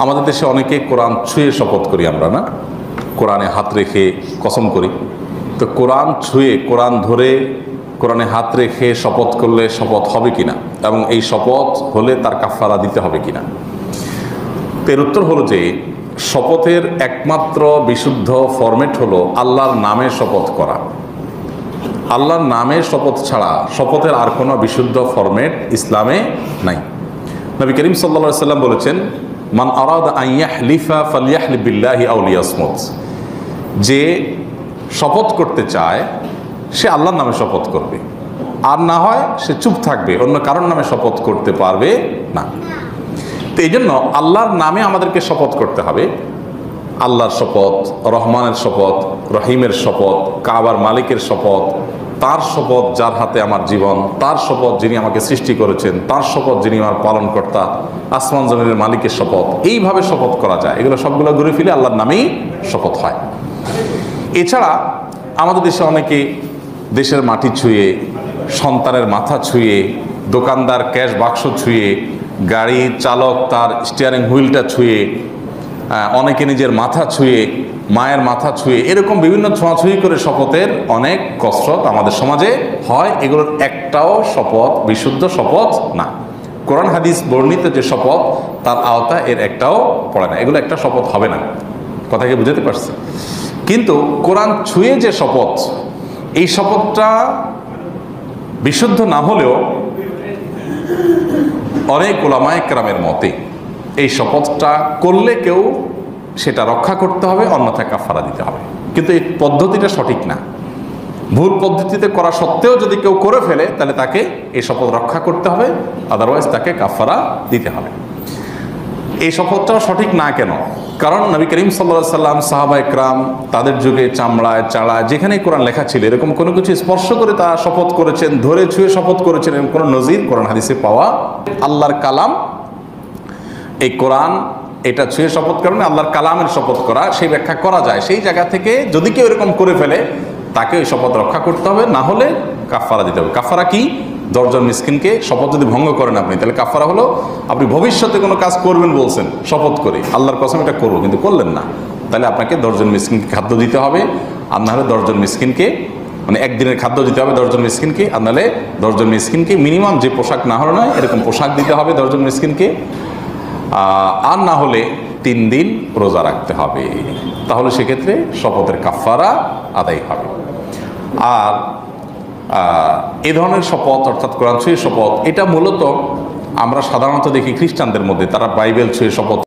আমাদের দেশে অনেকে কোরআন ছুঁয়ে শপথ করি আমরা, না? কোরআনে হাত রেখে কসম করি। তো কোরআন ছুঁয়ে, কোরআন ধরে, কোরআনে হাত রেখে শপথ করলে শপথ হবে কিনা, এবং এই শপথ হলে তার কাফারা দিতে হবে কিনা? এর উত্তর হলো যে শপথের একমাত্র বিশুদ্ধ ফরম্যাট হলো আল্লাহর নামে শপথ করা। আল্লাহর নামে শপথ ছাড়া শপথের আর কোনো বিশুদ্ধ ফরম্যাট ইসলামে নাই। নবী করিম সাল্লাল্লাহু আলাইহি ওয়াসাল্লাম বলেছেন, মান আরাদা আন ইয়াহলিফা ফালইয়াহলিফ বিল্লাহি আও লিয়াসমুত। যে শপথ করতে চায় সে আল্লাহর নামে শপথ করবে, আর না হয় সে চুপ থাকবে, অন্য কারোর নামে শপথ করতে পারবে না। তো এই জন্য আল্লাহর নামে আমাদেরকে শপথ করতে হবে। আল্লাহর শপথ, রহমানের শপথ, রহিমের শপথ, কাবার মালিকের শপথ, তার শপথ যার হাতে আমার জীবন, তার শপথ যিনি আমাকে সৃষ্টি করেছেন, তার শপথ যিনি আমার পালনকর্তা, আসমান জমিনের মালিকের শপথ। এইভাবে শপথ করা যায়। এগুলো সবগুলো ঘুরে ফিরে আল্লাহর নামেই শপথ হয়। এছাড়া আমাদের দেশে অনেকে দেশের মাটি ছুঁয়ে, সন্তানের মাথা ছুঁয়ে, দোকানদার ক্যাশ বাক্স ছুঁয়ে, গাড়ি চালক তার স্টিয়ারিং হুইলটা ছুঁয়ে, অনেকে নিজের মাথা ছুঁয়ে, মায়ের মাথা ছুঁয়ে, এরকম বিভিন্ন ছোঁয়াছুঁয়ি করে শপথের অনেক কসরত আমাদের সমাজে হয়। এগুলোর একটাও শপথ বিশুদ্ধ শপথ না। কোরআন হাদিস বর্ণিত যে শপথ তার আওতা এর একটাও পড়ে না। এগুলো একটা শপথ হবে না। কথা কি বুঝাতে পারছি? কিন্তু কোরআন ছুঁয়ে যে শপথ, এই শপথটা বিশুদ্ধ না হলেও অনেক উলামায়ে কেরামের মতে এই শপথটা করলে কেউ সেটা রক্ষা করতে হবে, অন্যথায় কাফারা দিতে হবে। কিন্তু এই পদ্ধতিটা সঠিক না। ভুল পদ্ধতিতে করা সত্ত্বেও যদি কেউ করে ফেলে তাহলে তাকে এই শপথ রক্ষা করতে হবে, আদারওয়াইজ তাকে কাফারা দিতে হবে। এই শপথটাও সঠিক না কেন? কারণ নবী করিম সাল্লাল্লাহু আলাইহি সাল্লাম, সাহাবায়ে কেরাম তাদের যুগে চামড়ায় চাড়ায় যেখানে কোরআন লেখা ছিল এরকম কোনো কিছু স্পর্শ করে তারা শপথ করেছেন, ধরে ছুঁয়ে শপথ করেছেন, এরকম কোনো নজির কোরআন হাদিসে পাওয়া। আল্লাহর কালাম, এই কোরআন, এটা ছুঁয়ে শপথ করেন, আল্লাহর কালামের শপথ করা, সেই ব্যাখ্যা করা যায়। সেই জায়গা থেকে যদি কেউ এরকম করে ফেলে তাকে ওই শপথ রক্ষা করতে হবে, না হলে কাফারা দিতে হবে। কাফারা কি? 10 জন মিসকিনকে শপথ যদি ভঙ্গ করেন আপনি, তাহলে কাফারা হলো আপনি ভবিষ্যতে কোনো কাজ করবেন বলছেন শপথ করে, আল্লাহর কসম এটা করবো, কিন্তু করলেন না, তাহলে আপনাকে 10 জন মিসকিনকে খাদ্য দিতে হবে। আর না হলে 10 জন মিসকিনকে, মানে একদিনের খাদ্য দিতে হবে 10 জন মিসকিনকে, আর নাহলে 10 জন মিসকিনকে মিনিমাম যে পোশাক না হলো নয় এরকম পোশাক দিতে হবে 10 জন মিসকিনকে। আর না হলে 3 দিন রোজা রাখতে হবে। তাহলে সেক্ষেত্রে শপথের কাফারা আদায় হবে। আর এ ধরনের শপথ, অর্থাৎ কোরআন ছুঁয়ে শপথ, এটা মূলত আমরা সাধারণত দেখি খ্রিস্টানদের মধ্যে, তারা বাইবেল ছুঁয়ে শপথ